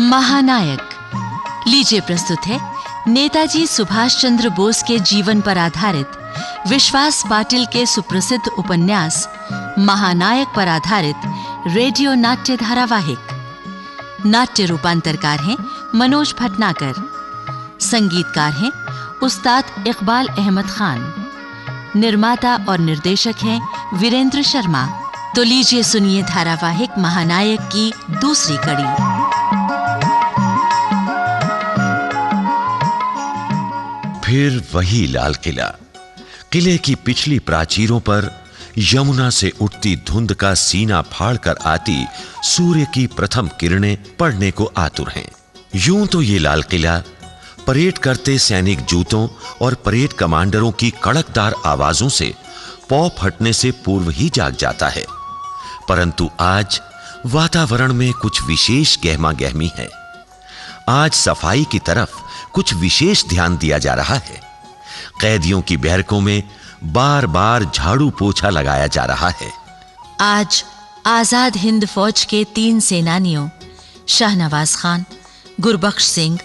महानायक। लीजिए प्रस्तुत है नेताजी सुभाष चंद्र बोस के जीवन पर आधारित विश्वास पाटिल के सुप्रसिद्ध उपन्यास महानायक पर आधारित रेडियो नाट्य धारावाहिक। नाट्य रूपांतरकार हैं मनोज भटनागर, संगीतकार हैं उस्ताद इकबाल अहमद खान, निर्माता और निर्देशक हैं वीरेंद्र शर्मा। तो लीजिए सुनिए धारावाहिक महानायक की दूसरी कड़ी। फिर वही लाल किला। किले की पिछली प्राचीरों पर यमुना से उठती धुंध का सीना फाड़कर आती सूर्य की प्रथम किरणें पड़ने को आतुर हैं। यूं तो ये लाल किला परेड करते सैनिक जूतों और परेड कमांडरों की कड़कदार आवाजों से पौ फटने से पूर्व ही जाग जाता है, परंतु आज वातावरण में कुछ विशेष गहमा गहमी है। आज सफाई की तरफ कुछ विशेष ध्यान दिया जा रहा है। कैदियों की बैरकों में बार बार झाड़ू पोछा लगाया जा रहा है। आज आजाद हिंद फौज के 3 सेनानियों शाहनवाज खान, गुरबख्श सिंह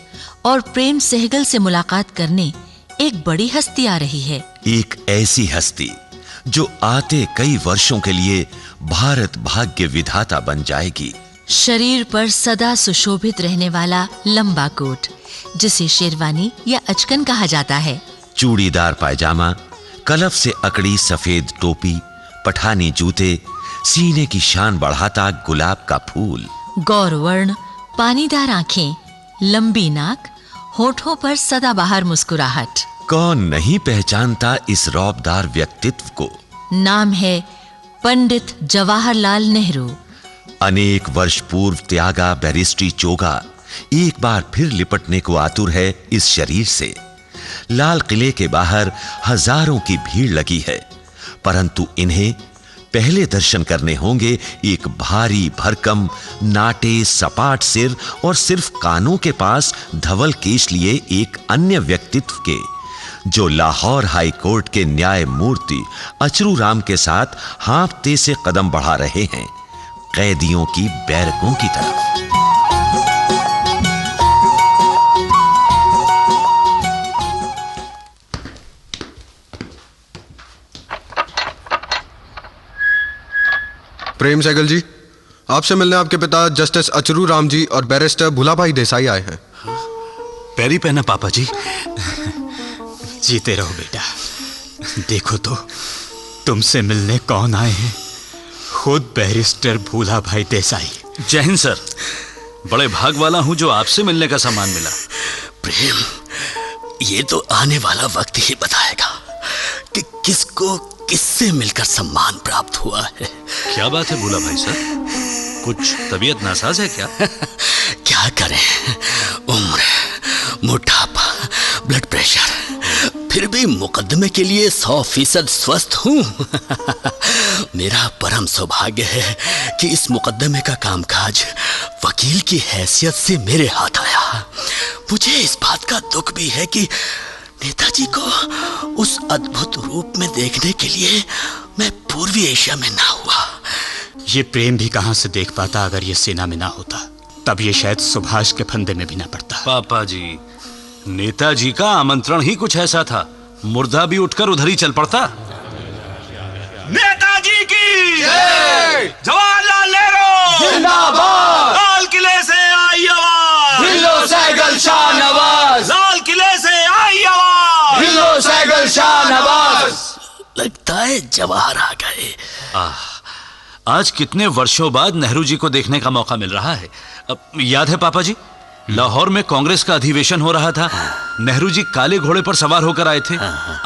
और प्रेम सहगल से मुलाकात करने एक बड़ी हस्ती आ रही है। एक ऐसी हस्ती जो आते कई वर्षों के लिए भारत भाग्य विधाता बन जाएगी। शरीर पर सदा सुशोभित रहने वाला लंबा कोट, जिसे शेरवानी या अचकन कहा जाता है, चूड़ीदार पायजामा, कलफ से अकड़ी सफेद टोपी, पठानी जूते, सीने की शान बढ़ाता गुलाब का फूल, गौरवर्ण पानीदार आंखें, लंबी नाक, होठों पर सदाबहार मुस्कुराहट। कौन नहीं पहचानता इस रौबदार व्यक्तित्व को। नाम है पंडित जवाहरलाल नेहरू। अनेक वर्ष पूर्व त्यागा बैरिस्ट्री चोगा एक बार फिर लिपटने को आतुर है इस शरीर से। लाल किले के बाहर हजारों की भीड़ लगी है, परंतु इन्हें पहले दर्शन करने होंगे एक भारी भरकम नाटे सपाट सिर और सिर्फ कानों के पास धवल केश लिए एक अन्य व्यक्तित्व के, जो लाहौर हाई कोर्ट के न्याय मूर्ति अचरू राम के साथ हाँफते से कदम बढ़ा रहे हैं कैदियों की बैरकों की तरफ। प्रेम सहगल जी, आपसे मिलने आपके पिता जस्टिस अचरू राम जी और बैरिस्टर भूलाभाई देसाई आए हैं। पैरी पहना पापा जी। जीते रहो बेटा। देखो तो तुमसे मिलने कौन आए हैं, खुद बैरिस्टर भूलाभाई देसाई। जय हिंद सर। बड़े भाग वाला हूं जो आपसे मिलने का सम्मान मिला। प्रेम, ये तो आने वाला वक्त ही बताएगा कि किसको किससे मिलकर सम्मान प्राप्त हुआ है। क्या बात है भूला भाई सर, कुछ तबीयत नासाज है क्या? क्या करें, उम्र, मोटापा, ब्लड प्रेशर, फिर भी मुकदमे के लिए 100% स्वस्थ हूं। मेरा परम सौभाग्य है कि इस मुकदमे का कामकाज वकील की हैसियत से मेरे हाथ आया। मुझे इस बात का दुख भी है कि नेताजी को उस अद्भुत रूप में देखने के लिए मैं पूर्वी एशिया में ना हुआ। ये प्रेम भी कहां से देख पाता अगर ये सेना में ना होता, तब ये शायद सुभाष के फंदे में भी ना पड़ता। पापा जी, नेताजी का आमंत्रण ही कुछ ऐसा था, मुर्दा भी उठकर उधर ही चल पड़ता। नेताजी की जय! जवाहरलाल नेहरू जिंदाबाद! लाल किले से आई आवाज, हिलो सहगल शाहनवाज! लाल किले से आई आवाज, हिलो सहगल शाहनवाज! लगता है जवाहर आ गए। आज कितने वर्षों बाद नेहरू जी को देखने का मौका मिल रहा है। याद है पापा जी, लाहौर में कांग्रेस का अधिवेशन हो रहा था। नेहरू जी काले घोड़े पर सवार होकर आए थे।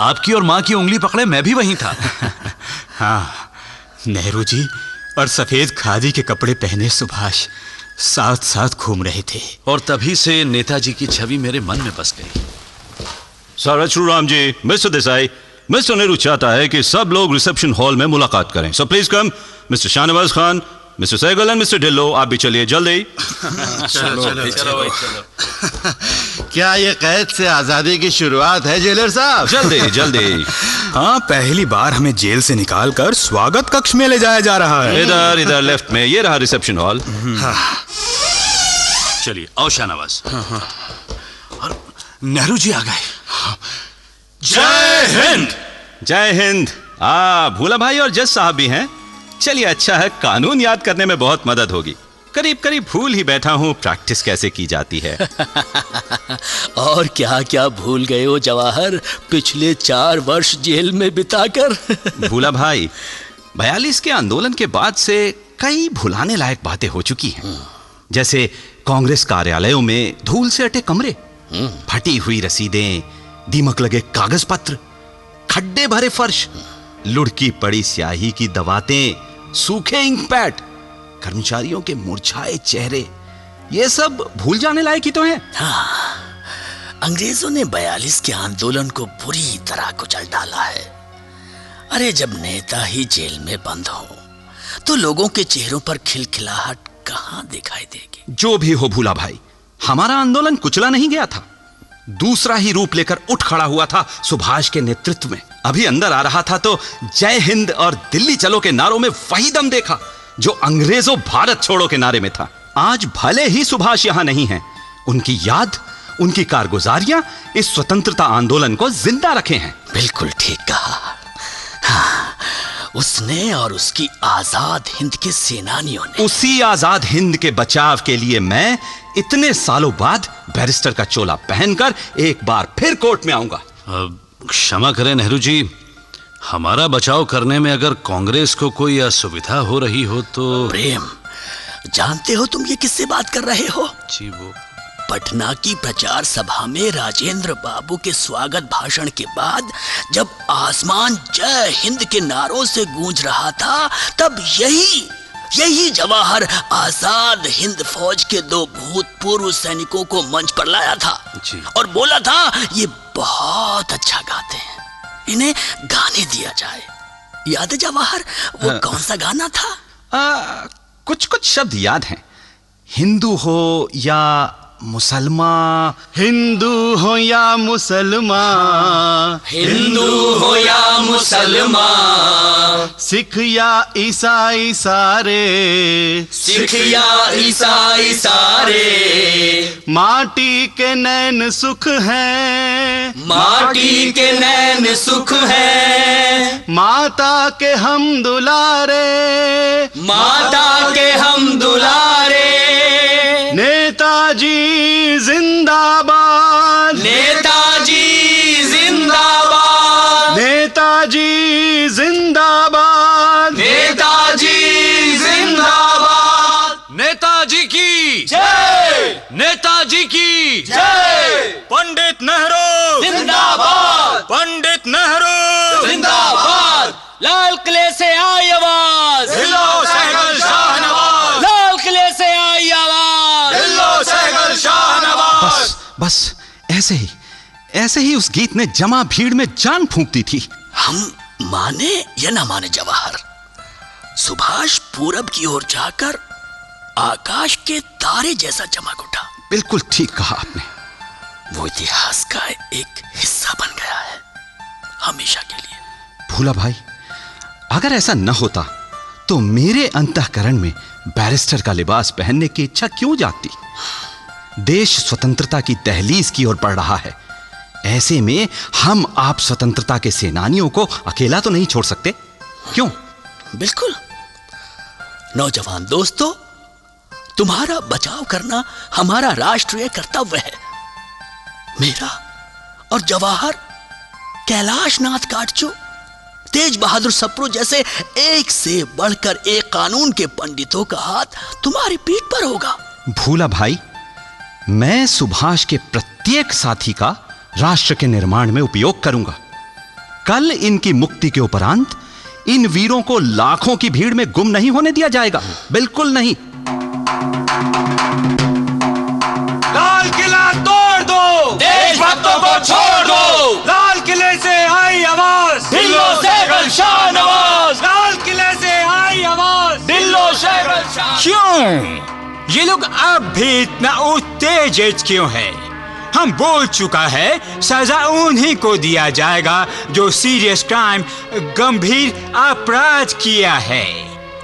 आपकी और मां की उंगली पकड़े मैं भी वहीं था। हाँ, नेहरू जी और सफेद खादी के कपड़े पहने सुभाष साथ साथ घूम रहे थे, और तभी से नेताजी की छवि मेरे मन में बस गई। Sir अचरू Ram ji, mister Desai, mister Nehru चाहता है कि सब लोग रिसेप्शन हॉल में मुलाकात करें। So please come. Mister Shahnawaz Khan, mister Sehgal and mister Dhillon, आप भी चलिए जल्दी। चलो। क्या ये कैद से आजादी की शुरुआत है जेलर साहब? जल्दी जल्दी। हाँ, पहली बार हमें जेल से निकालकर स्वागत कक्ष में ले जाया जा रहा है। इधर लेफ्ट में, ये रहा रिसेप्शन हॉल। चलिए आओ शाहनवाज। और नेहरू जी आ गए। जय हिंद। जय हिंद। भूला भाई और जज साहब भी हैं। चलिए अच्छा है, कानून याद करने में बहुत मदद होगी। करीब करीब भूल ही बैठा हूं प्रैक्टिस कैसे की जाती है। और क्या क्या भूल गए हो जवाहर, पिछले 4 वर्ष जेल में बिताकर। भूला भाई, 42 के आंदोलन के बाद से कई भुलाने लायक बातें हो चुकी हैं। जैसे कांग्रेस कार्यालयों में धूल से अटे कमरे, फटी हुई रसीदें, दीमक लगे कागज पत्र, खड्डे भरे फर्श, लुढ़की पड़ी स्याही की दवातें, सूखे इंक पैड, कर्मचारियों के मुरझाए चेहरे, ये सब भूल जाने लायक ही तो हैं। हाँ, अंग्रेजों ने 42 के आंदोलन को बुरी तरह कुचल डाला है। अरे जब नेता ही जेल में बंद हो तो लोगों के चेहरों पर खिलखिलाहट कहां दिखाई देगी। जो भी हो भूला भाई, हमारा आंदोलन कुचला नहीं गया था, दूसरा ही रूप लेकर उठ खड़ा हुआ था सुभाष के नेतृत्व में। अभी अंदर आ रहा था तो जय हिंद और दिल्ली चलो के नारों में वही दम देखा जो अंग्रेजों भारत छोड़ो के नारे में था। आज भले ही सुभाष यहां नहीं है, उनकी याद, उनकी कारगुजारियां इस स्वतंत्रता आंदोलन को जिंदा रखे हैं। बिल्कुल ठीक कहा। हाँ, उसने और उसकी आजाद हिंद के सेनानियों ने। उसी आजाद हिंद के बचाव के लिए मैं इतने सालों बाद बैरिस्टर का चोला पहनकर एक बार फिर कोर्ट में आऊंगा। क्षमा करें नेहरू जी, हमारा बचाव करने में अगर कांग्रेस को कोई असुविधा हो रही हो तो। प्रेम, जानते हो तुम ये किससे बात कर रहे हो? जी वो पटना की प्रचार सभा में राजेंद्र बाबू के स्वागत भाषण के बाद जब आसमान जय हिंद के नारों से गूंज रहा था, तब यही जवाहर आजाद हिंद फौज के 2 भूतपूर्व सैनिकों को मंच पर लाया था और बोला था ये बहुत अच्छा गाते हैं, इन्हें गाने दिया जाए। याद है जवाहर वो कौन सा गाना था? कुछ कुछ शब्द याद हैं। हिंदू हो या मुसलमान, हिंदू हो या मुसलमान, हिंदू हो या मुसलमान, सिख या ईसाई सारे, सिख या ईसाई सारे, माटी के नैन सुख हैं, माटी के नैन सुख हैं, माता के हम दुलारे, माता के हम दुलारे, नेताजी जिंदाबाद, नेताजी जिंदाबाद, नेताजी जिंदाबाद, नेताजी जिंदाबाद, नेताजी की जय, नेताजी की जय, पंडित नेहरू जिंदाबाद, पंडित नेहरू जिंदाबाद, लाल किले से आई आवाज, हिलो सहगल शाहनवाज, लाल किले से आई आवाज, हिलो सहगल शाहनवाज। बस ऐसे ही उस गीत ने जमा भीड़ में जान फूंक दी थी। हम माने या ना माने जवाहर, सुभाष पूरब की ओर जाकर आकाश के तारे जैसा चमक उठा। बिल्कुल ठीक कहा आपने। वो इतिहास का एक हिस्सा बन गया है हमेशा के लिए। भूला भाई, अगर ऐसा न होता तो मेरे अंतःकरण में बैरिस्टर का लिबास पहनने की इच्छा क्यों जागती? देश स्वतंत्रता की दहलीज की ओर बढ़ रहा है। ऐसे में हम आप स्वतंत्रता के सेनानियों को अकेला तो नहीं छोड़ सकते, क्यों? बिल्कुल। नौजवान दोस्तों, तुम्हारा बचाव करना हमारा राष्ट्रीय कर्तव्य है। मेरा और जवाहर, कैलाश नाथ काटजू, तेज बहादुर सप्रू जैसे एक से बढ़कर एक कानून के पंडितों का हाथ तुम्हारी पीठ पर होगा। भूला भाई, मैं सुभाष के प्रत्येक साथी का राष्ट्र के निर्माण में उपयोग करूंगा। कल इनकी मुक्ति के उपरांत इन वीरों को लाखों की भीड़ में गुम नहीं होने दिया जाएगा, बिल्कुल नहीं। लाल किला तोड़ दो, देशभक्तों को छोड़ दो, लाल किले से आई आवाज, दिल्लो सहगल शाहनवाज, लाल किले से आई आवाज, दिल्लो सहगल शाह। क्यों ये लोग अब भी इतना उत्तेजित क्यों है? हम बोल चुका है, सजा उन्हीं को दिया जाएगा जो सीरियस क्राइम, गंभीर अपराध किया है।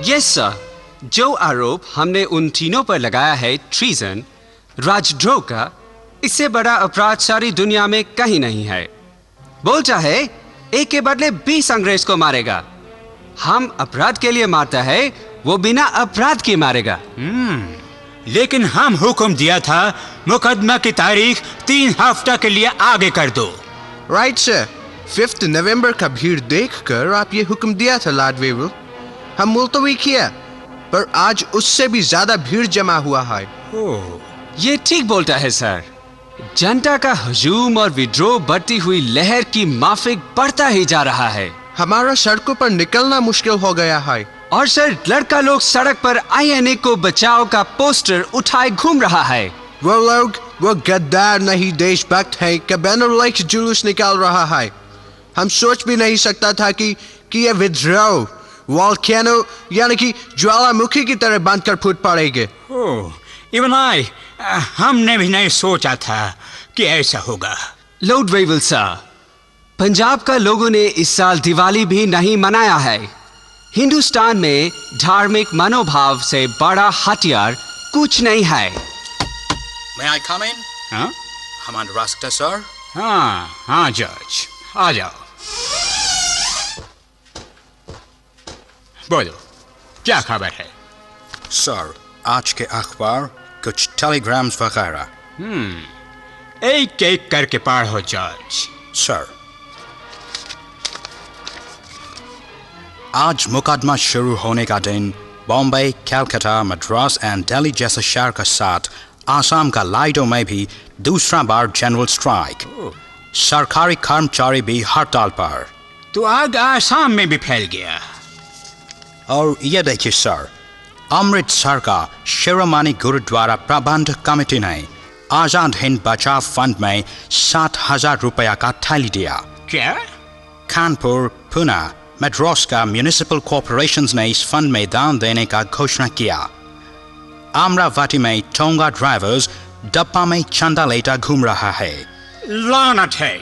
यस सर, जो आरोप हमने उन तीनों पर लगाया है, ट्रीजन, राजद्रोह का इससे बड़ा अपराध सारी दुनिया में कहीं नहीं है। बोलता है एक के बदले 20 अंग्रेज को मारेगा। हम अपराध के लिए मारता है, वो बिना अपराध के मारेगा। लेकिन हम हुक्म दिया था मुकदमा की तारीख 3 हफ्ता के लिए आगे कर दो। राइट सर, 5 नवंबर का भीड़ देखकर आप ये हुक्म दिया था लॉर्ड वेवल। हम मुलतवी किया, पर आज उससे भी ज्यादा भीड़ जमा हुआ है। ये ठीक बोलता है सर। जनता का हजूम और विद्रोह बढ़ती हुई लहर की माफिक बढ़ता ही जा रहा है। हमारा सड़कों पर निकलना मुश्किल हो गया है। और सर लड़का लोग सड़क पर INA को बचाओ का पोस्टर उठाए घूम रहा है। वो लोग वो गद्दार नहीं देशभक्त है कि बैनर लेकर जुलूस निकाल रहा है। हम सोच भी नहीं सकता था कि ये विद्रोह वोल्केनो यानी कि ज्वालामुखी की तरह बंद कर फूट पड़ेंगे। इवन हमने भी नहीं सोचा था कि ऐसा होगा। लॉर्ड वेवल साहब, पंजाब का लोगों ने इस साल दिवाली भी नहीं मनाया है। हिंदुस्तान में धार्मिक मनोभाव से बड़ा हथियार कुछ नहीं है। May I come in? हाँ? I'm under arrest, sir. हाँ जज, आ जाओ। बोलो, क्या खबर है? सर, आज के अखबार कुछ टेलीग्राम्स वगैरह। एक एक करके पढ़ो जज। सर, आज मुकदमा शुरू होने का दिन बॉम्बे, कलकत्ता, मद्रास एंड दिल्ली जैसे शहर के साथ आसाम का लाइडो में भी दूसरा बार जनरल स्ट्राइक। सरकारी कर्मचारी भी हड़ताल पर। तो आग आसाम में भी फैल गया। और ये देखिए सर, अमृतसर का शिरोमणि गुरुद्वारा प्रबंधक कमेटी ने आजाद हिंद बचाव फंड में 7,000 रुपया का थैली दिया। क्या? कानपुर, पुणे, मद्रास का म्यूनिसिपल कॉर्पोरेशंस ने इस फंड में दान देने का घोषणा किया। अमरावती में टोंगा ड्राइवर्स डब्बा में चंदा लेता घूम रहा है। लानत है।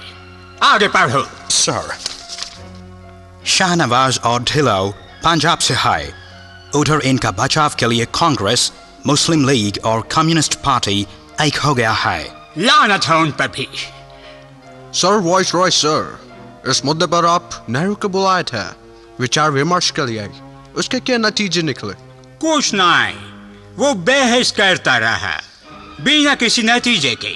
आगे पढ़ो। सर, शाहनवाज और ढिल्लो पंजाब से है। उधर इनका बचाव के लिए कांग्रेस, मुस्लिम लीग और कम्युनिस्ट पार्टी एक हो गया है। लानत है उन पर भी। सर वॉइस रॉय सर, इस मुद्दे पर आप नेहरू को बुलाए थे विचार विमर्श के लिए। उसके क्या नतीजे निकले? कुछ नहीं, वो बहस करता रहा बिना किसी नतीजे के।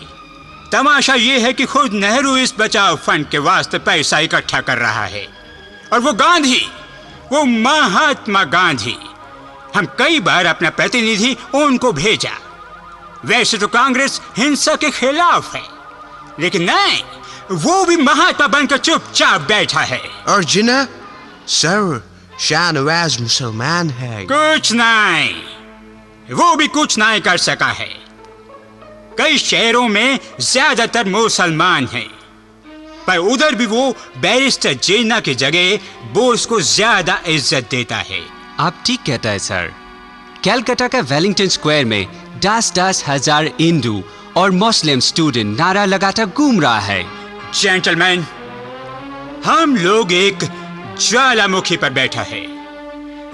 तमाशा ये है कि खुद नेहरू इस बचाव फंड के वास्ते पैसा इकट्ठा कर रहा है, और वो गांधी, वो महात्मा गांधी, हम कई बार अपना प्रतिनिधि उनको भेजा। वैसे तो कांग्रेस हिंसा के खिलाफ है, लेकिन नहीं, वो भी महात्मा बनकर चुपचाप बैठा है। और जिन्हें सर शाहनवाज मुसलमान है। कुछ नहीं, वो भी कुछ नहीं कर सका है। कई शहरों में ज्यादातर मुसलमान हैं, पर उधर भी वो बैरिस्टर जिन्ना की जगह बोस को ज्यादा इज्जत देता है। आप ठीक कहता है सर। कलकत्ता का वेलिंगटन स्क्वायर में 10-10 हजार हिंदू और मुस्लिम स्टूडेंट नारा लगाकर घूम रहा है। जेंटलमैन, हम लोग एक ज्वालामुखी पर बैठा है।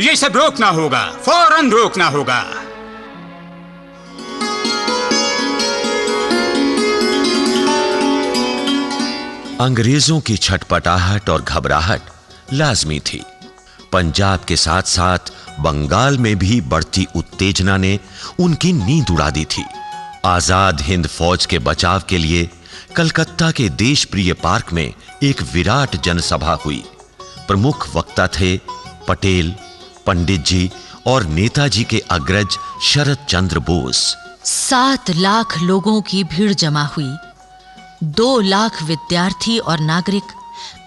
ये सब रोकना होगा, फौरन रोकना होगा। अंग्रेजों की छटपटाहट और घबराहट लाजमी थी। पंजाब के साथ साथ बंगाल में भी बढ़ती उत्तेजना ने उनकी नींद उड़ा दी थी। आजाद हिंद फौज के बचाव के लिए कलकत्ता के देश प्रिय पार्क में एक विराट जनसभा हुई। प्रमुख वक्ता थे पटेल, पंडित जी और नेताजी के अग्रज शरद चंद्र बोस। 7 लाख लोगों की भीड़ जमा हुई। 2 लाख विद्यार्थी और नागरिक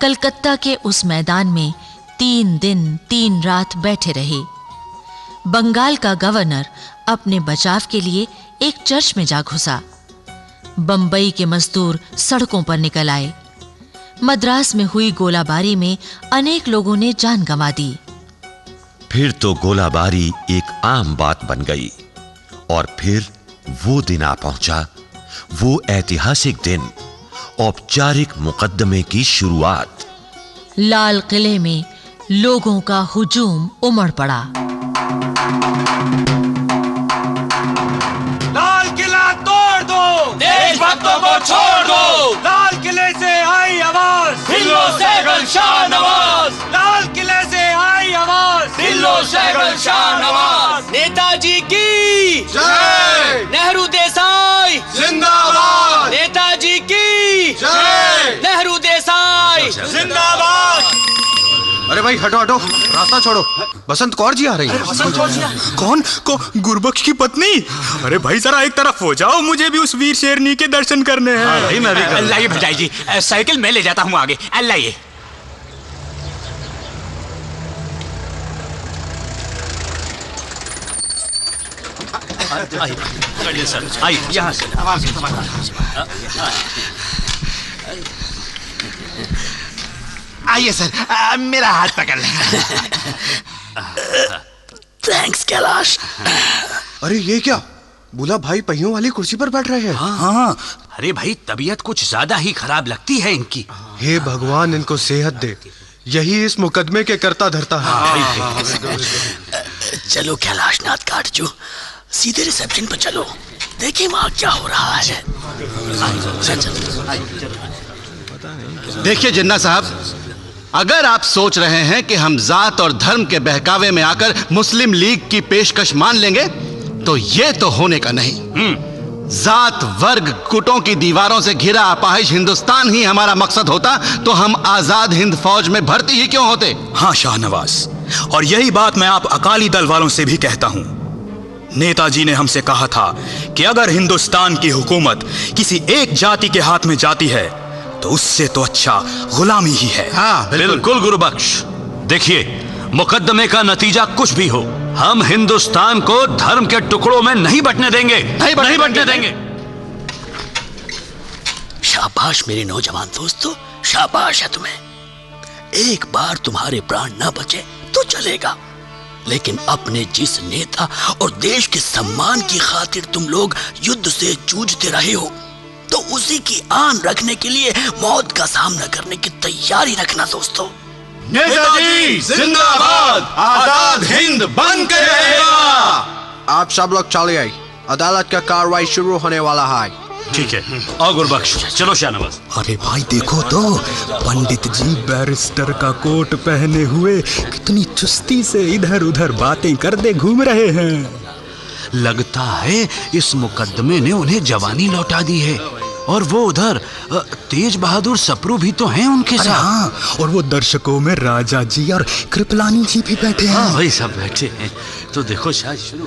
कलकत्ता के उस मैदान में 3 दिन 3 रात बैठे रहे। बंगाल का गवर्नर अपने बचाव के लिए एक चर्च में जा घुसा। बंबई के मजदूर सड़कों पर निकल आए। मद्रास में हुई गोलाबारी में अनेक लोगों ने जान गंवा दी। फिर तो गोलाबारी एक आम बात बन गई। और फिर वो दिन आ पहुंचा, वो ऐतिहासिक दिन, औपचारिक मुकदमे की शुरुआत। लाल किले में लोगों का हुजूम उमड़ पड़ा। लाल किला तोड़! छोड़ दो। लाल किले से आई आवाज, दिल्लो सहगल शाह नवाज। लाल किले से आई आवाज, दिल्लो सहगल शाह नवाज। नेताजी की जय। नेहरू देसाई जिंदाबाद। नेताजी की जय। नेहरू देसाई जिंदाबाद। अरे भाई हटो हटो, रास्ता छोड़ो। बसंत कौर जी आ रही है। कौन? गुरबख्श की पत्नी? अरे भाई जरा एक तरफ हो जाओ, मुझे भी उस वीर शेरनी के दर्शन करने हैं। लाइए भजाई जी, साइकिल मैं ले जाता हूँ आगे। लाइए। आइए सर, आइए यहाँ से। आइए सर, मेरा हाथ पकड़ लें। थैंक्स कैलाश। अरे ये क्या, भूला भाई पहियों वाली कुर्सी पर बैठ रहे हैं। हाँ। अरे भाई तबीयत कुछ ज्यादा ही खराब लगती है इनकी। हे भगवान इनको सेहत दे, यही इस मुकदमे के करता धरता है। चलो कैलाश नाथ काटजू, सीधे रिसेप्शन पर चलो, देखिए वहाँ क्या हो रहा है। देखिए जिन्ना साहब, अगर आप सोच रहे हैं कि हम जात और धर्म के बहकावे में आकर मुस्लिम लीग की पेशकश मान लेंगे, तो ये तो होने का नहीं। जात वर्ग गुटों की दीवारों से घिरा अपाहिज हिंदुस्तान ही हमारा मकसद होता तो हम आजाद हिंद फौज में भर्ती ही क्यों होते। हाँ शाहनवाज, और यही बात मैं आप अकाली दल वालों से भी कहता हूं। नेताजी ने हमसे कहा था कि अगर हिंदुस्तान की हुकूमत किसी एक जाति के हाथ में जाती है तो उससे तो अच्छा गुलामी ही है। हाँ बिल्कुल गुरुबख्श। देखिए, मुकदमे का नतीजा कुछ भी हो, हम हिंदुस्तान को धर्म के टुकड़ों में नहीं बंटने देंगे। नहीं बंटने देंगे। शाबाश मेरे नौजवान दोस्तों, शाबाश है तुम्हें। एक बार तुम्हारे प्राण न बचे तो चलेगा, लेकिन अपने जिस नेता और देश के सम्मान की खातिर तुम लोग युद्ध से जूझते रहे हो, तो उसी की आन रखने के लिए मौत का सामना करने की तैयारी रखना दोस्तों। नेताजी जिंदाबाद, आजाद हिंद बन के रहेगा। आप सब लोग चलिए, अदालत का कार्रवाई शुरू होने वाला है। ठीक है, और गुरबख्श चलो शाहनवाज। अरे भाई देखो तो, पंडित जी बैरिस्टर का कोट पहने हुए कितनी चुस्ती से इधर उधर बातें करते घूम रहे हैं। लगता है इस मुकदमे ने उन्हें जवानी लौटा दी है। और वो उधर तेज बहादुर सप्रू भी तो हैं उनके साथ। हाँ, और वो दर्शकों में राजा जी और कृपलानी जी भी बैठे हैं। हाँ भाई सब बैठे हैं। तो देखो शाह शुरू।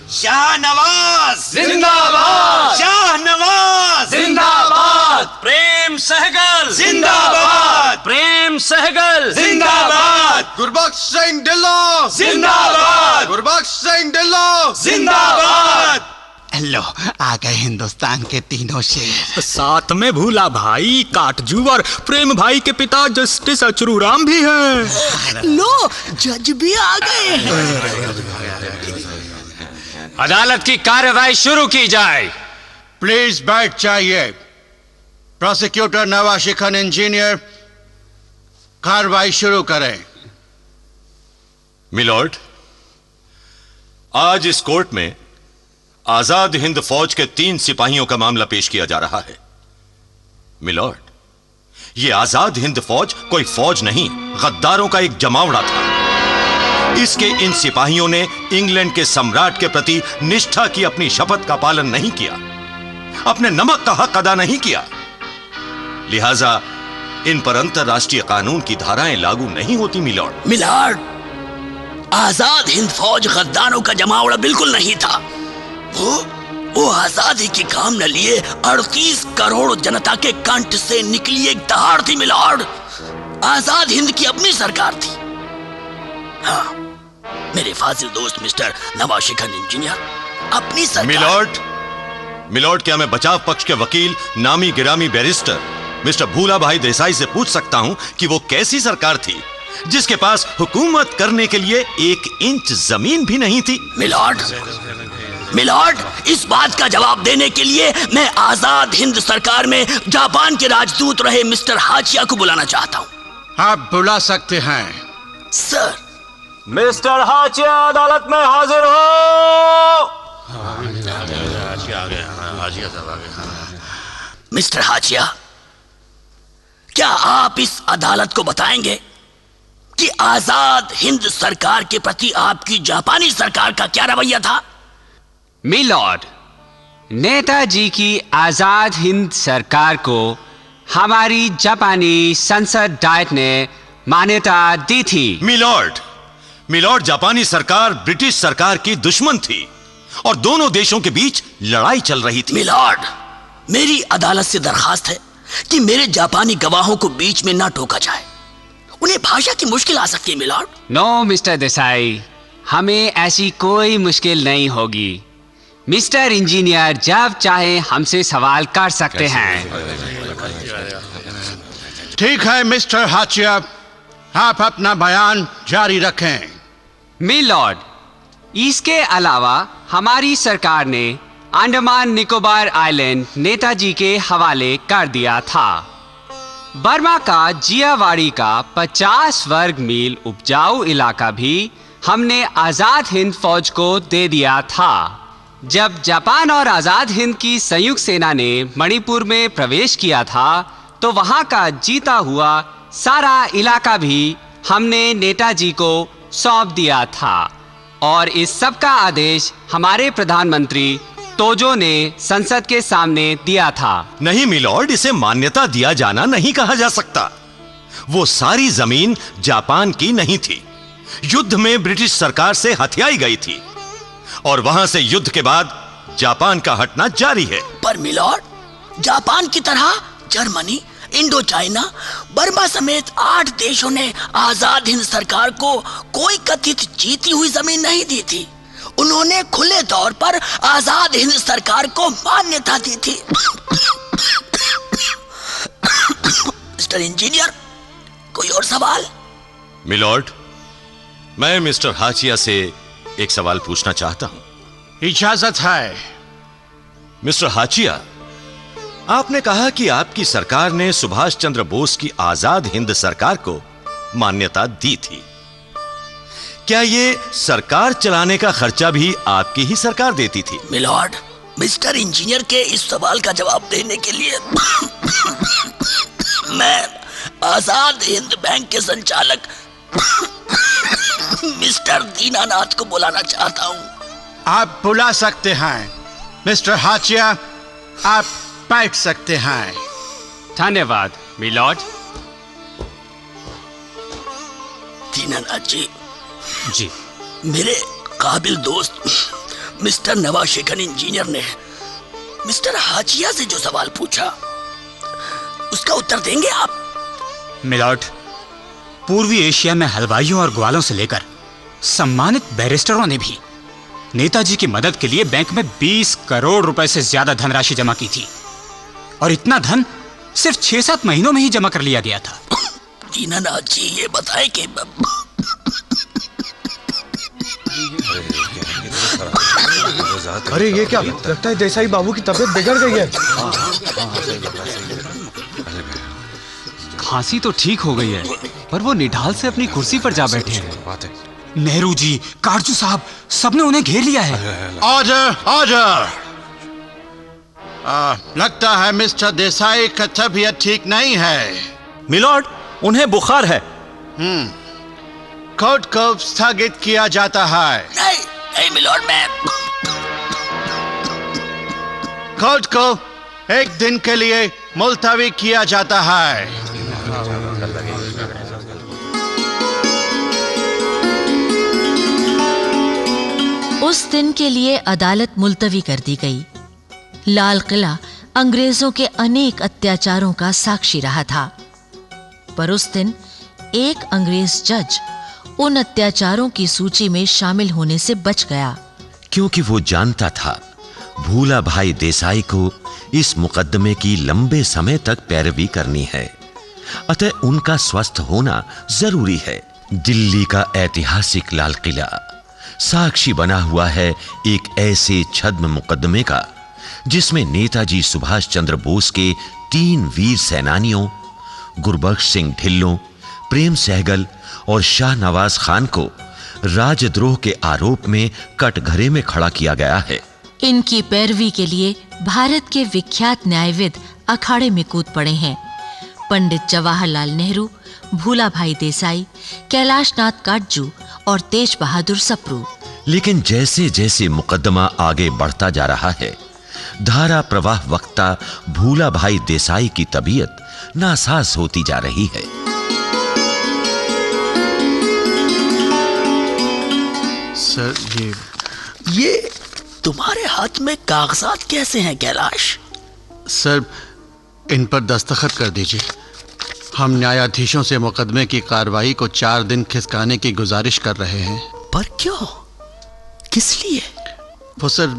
शाहनवाज जिंदाबाद, शाहनवाज जिंदाबाद, प्रेम सहगल जिंदाबाद, प्रेम सहगल जिंदाबाद, गुरबख्श सिंह ढिल्लो जिंदाबाद, गुरबख्श सिंह ढिल्लो जिंदाबाद। लो आ गए हिंदुस्तान के तीनों शेर। साथ में भूला भाई, काटजू और प्रेम भाई के पिता जस्टिस अचरूराम भी हैं। लो जज भी आ गए। अदालत की कार्रवाई शुरू की जाए। प्लीज बैठ जाइए। प्रोसिक्यूटर नवाज शिखन इंजीनियर, कार्रवाई शुरू करें। मिलॉर्ड, आज इस कोर्ट में आजाद हिंद फौज के 3 सिपाहियों का मामला पेश किया जा रहा है। मिलॉर्ड, यह आजाद हिंद फौज कोई फौज नहीं, गद्दारों का एक जमावड़ा था। इसके इन सिपाहियों ने इंग्लैंड के सम्राट के प्रति निष्ठा की अपनी शपथ का पालन नहीं किया, अपने नमक का हक अदा नहीं किया। लिहाजा इन पर अंतरराष्ट्रीय कानून की धाराएं लागू नहीं होती। मिलॉर्ड, मिलॉर्ड, आजाद हिंद फौज गद्दारों का जमावड़ा बिल्कुल नहीं था। वो आजादी की काम न लिए 38 करोड़ जनता के कंठ से निकली एक दहाड़ थी। मिलॉर्ड, आजाद हिंद की अपनी सरकार थी। हाँ, मेरे फाजिल दोस्त मिस्टर नवाज शिखन इंजीनियर, अपनी सरकार। मिलॉर्ड, क्या मैं बचाव पक्ष के वकील नामी गिरामी बैरिस्टर मिस्टर भूला भाई देसाई से पूछ सकता हूं कि वो कैसी सरकार थी जिसके पास हुकूमत करने के लिए 1 इंच जमीन भी नहीं थी? मिलॉर्ड, इस बात का जवाब देने के लिए मैं आजाद हिंद सरकार में जापान के राजदूत रहे मिस्टर हाचिया को बुलाना चाहता हूं। आप बुला सकते हैं। सर। मिस्टर हाचिया, अदालत में हाजिर हो। मिस्टर हाचिया, क्या आप इस अदालत को बताएंगे कि आजाद हिंद सरकार के प्रति आपकी जापानी सरकार का क्या रवैया था? मिलॉर्ड, नेताजी की आजाद हिंद सरकार को हमारी जापानी संसद डायट ने मान्यता दी थी। मिलॉर्ड, जापानी सरकार ब्रिटिश सरकार की दुश्मन थी और दोनों देशों के बीच लड़ाई चल रही थी। मिलॉर्ड, मेरी अदालत से दरखास्त है कि मेरे जापानी गवाहों को बीच में ना टोका जाए। उन्हें भाषा की मुश्किल आ सकती है मिलॉर्ड। नो मिस्टर देसाई, हमें ऐसी कोई मुश्किल नहीं होगी। मिस्टर इंजीनियर जब चाहे हमसे सवाल कर सकते हैं। ठीक है मिस्टर हाचिया, आप अपना बयान जारी रखें। मिलॉर्ड, इसके अलावा हमारी सरकार ने अंडमान निकोबार आइलैंड नेताजी के हवाले कर दिया था। बर्मा का जियावाड़ी का 50 वर्ग मील उपजाऊ इलाका भी हमने आजाद हिंद फौज को दे दिया था। जब जापान और आजाद हिंद की संयुक्त सेना ने मणिपुर में प्रवेश किया था तो वहां का जीता हुआ सारा इलाका भी हमने नेताजी को सौंप दिया था और इस सब का आदेश हमारे प्रधानमंत्री तोजो ने संसद के सामने दिया था। नहीं मिलॉर्ड, इसे मान्यता दिया जाना नहीं कहा जा सकता। वो सारी जमीन जापान की नहीं थी, युद्ध में ब्रिटिश सरकार से हथियाई गई थी और वहां से युद्ध के बाद जापान का हटना जारी है। पर मिलॉर्ड, जापान की तरह जर्मनी, इंडो चाइना, बर्मा समेत 8 देशों ने आजाद हिंद सरकार को कोई कथित जीती हुई जमीन नहीं दी थी। उन्होंने खुले तौर पर आजाद हिंद सरकार को मान्यता दी थी। मिस्टर इंजीनियर, कोई और सवाल? मिलॉर्ड, मैं मिस्टर हाचिया से एक सवाल पूछना चाहता हूं। इजाजत है। मिस्टर हाचिया, आपने कहा कि आपकी सरकार ने सुभाष चंद्र बोस की आजाद हिंद सरकार को मान्यता दी थी। क्या ये सरकार चलाने का खर्चा भी आपकी ही सरकार देती थी? मिलॉर्ड, मिस्टर इंजीनियर के इस सवाल का जवाब देने के लिए मैं आजाद हिंद बैंक के संचालक मिस्टर दीनानाथ को बुलाना चाहता हूं। आप बुला सकते हैं। मिस्टर हाचिया, आप बैठ सकते हैं। धन्यवाद मिलॉर्ड। दीनानाथ जी, मेरे काबिल दोस्त मिस्टर नवाज शेखर इंजीनियर ने मिस्टर हाचिया से जो सवाल पूछा उसका उत्तर देंगे आप? मिलॉर्ड, पूर्वी एशिया में हलवाइयों और ग्वालों से लेकर सम्मानित बैरिस्टरों ने भी नेताजी की मदद के लिए बैंक में 20 करोड़ रुपए से ज्यादा धनराशि जमा की थी और इतना धन सिर्फ 6-7 महीनों में ही जमा कर लिया गया था। दीनानाथ जी, ये बताएं कि अरे ये क्या लगता है देसाई बाबू की तबीयत बिगड़ गई है। खांसी तो ठीक हो गई है पर वो निढाल से अपनी कुर्सी पर जा बैठे हैं। नेहरू जी, कारजू साहब, सबने उन्हें घेर लिया है। Order, order. लगता है मिस्टर देसाई का तबीयत ठीक नहीं है। मिलॉर्ड, उन्हें बुखार है। कोर्ट को स्थगित किया जाता है। नहीं, नहीं मिलॉर्ड, मैं कोर्ट को एक दिन के लिए मुलतवी किया जाता है। उस दिन के लिए अदालत मुलतवी कर दी गई। लाल किला अंग्रेजों के अनेक अत्याचारों का साक्षी रहा था, पर उस दिन एक अंग्रेज जज उन अत्याचारों की सूची में शामिल होने से बच गया, क्योंकि वो जानता था भूला भाई देसाई को इस मुकदमे की लंबे समय तक पैरवी करनी है, अतः उनका स्वस्थ होना जरूरी है। दिल्ली का ऐतिहासिक लाल किला साक्षी बना हुआ है एक ऐसे छद्म मुकदमे का जिसमें नेताजी सुभाष चंद्र बोस के 3 वीर सेनानियों गुरबख्श सिंह ढिल्लों, प्रेम सहगल और शाह नवाज खान को राजद्रोह के आरोप में कटघरे में खड़ा किया गया है। इनकी पैरवी के लिए भारत के विख्यात न्यायविद अखाड़े में कूद पड़े हैं। पंडित जवाहरलाल नेहरू, भूलाभाई देसाई, कैलाशनाथ काटजू और तेज बहादुर सप्रू। लेकिन जैसे जैसे मुकदमा आगे बढ़ता जा रहा है, धारा प्रवाह वक्ता भूलाभाई देसाई की तबीयत नासाज होती जा रही है। सर, ये तुम्हारे हाथ में कागजात कैसे हैं कैलाश? सर, इन पर दस्तखत कर दीजिए। हम न्यायाधीशों से मुकदमे की कार्रवाई को 4 दिन खिसकाने की गुजारिश कर रहे हैं। पर क्यों? किस लिए? वो सर,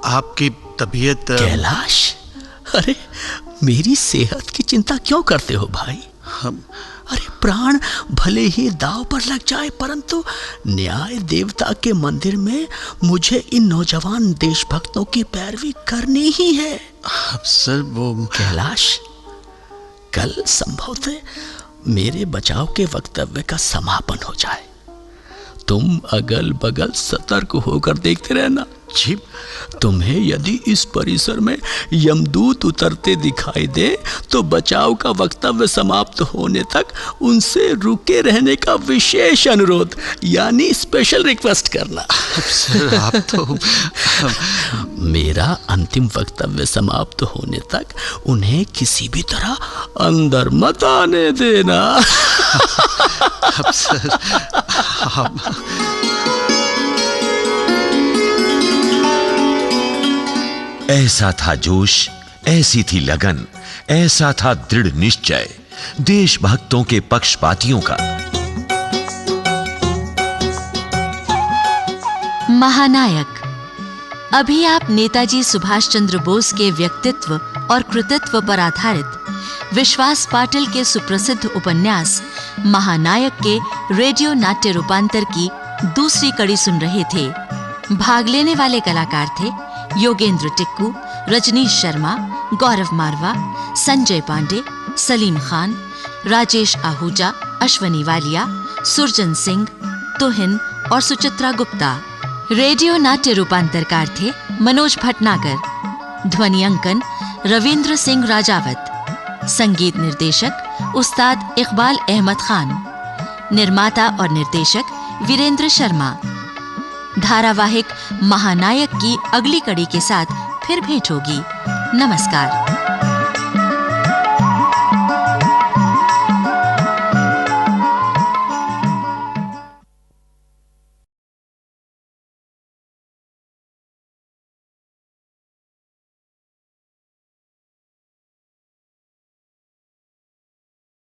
आपकी तबीयत। कैलाश, अरे मेरी सेहत की चिंता क्यों करते हो भाई? अरे प्राण भले ही दांव पर लग जाए, परंतु न्याय देवता के मंदिर में मुझे इन नौजवान देशभक्तों की पैरवी करनी ही है। सर वो कैलाश, कल संभवतः मेरे बचाव के वक्तव्य का समापन हो जाए। तुम अगल बगल सतर्क होकर देखते रहना। जी। तुम्हें यदि इस परिसर में यमदूत उतरते दिखाई दे तो बचाव का वक्तव्य समाप्त होने तक उनसे रुके रहने का विशेष अनुरोध यानी स्पेशल रिक्वेस्ट करना। सर आप तो मेरा अंतिम वक्तव्य समाप्त होने तक उन्हें किसी भी तरह अंदर मत आने देना। सर ऐसा था जोश, ऐसी थी लगन, ऐसा था दृढ़ निश्चय देशभक्तों के पक्षपातियों का। महानायक। अभी आप नेताजी सुभाष चंद्र बोस के व्यक्तित्व और कृतित्व पर आधारित विश्वास पाटिल के सुप्रसिद्ध उपन्यास महानायक के रेडियो नाट्य रूपांतर की दूसरी कड़ी सुन रहे थे। भाग लेने वाले कलाकार थे योगेंद्र टिक्कू, रजनीश शर्मा, गौरव मारवा, संजय पांडे, सलीम खान, राजेश आहूजा, अश्वनी वालिया, सुरजन सिंह, तुहिन और सुचित्रा गुप्ता। रेडियो नाट्य रूपांतरकार थे मनोज भटनागर। ध्वनि अंकन रविंद्र सिंह राजावत। संगीत निर्देशक उस्ताद इकबाल अहमद खान। निर्माता और निर्देशक वीरेंद्र शर्मा। धारावाहिक महानायक की अगली कड़ी के साथ फिर भेंट होगी। नमस्कार।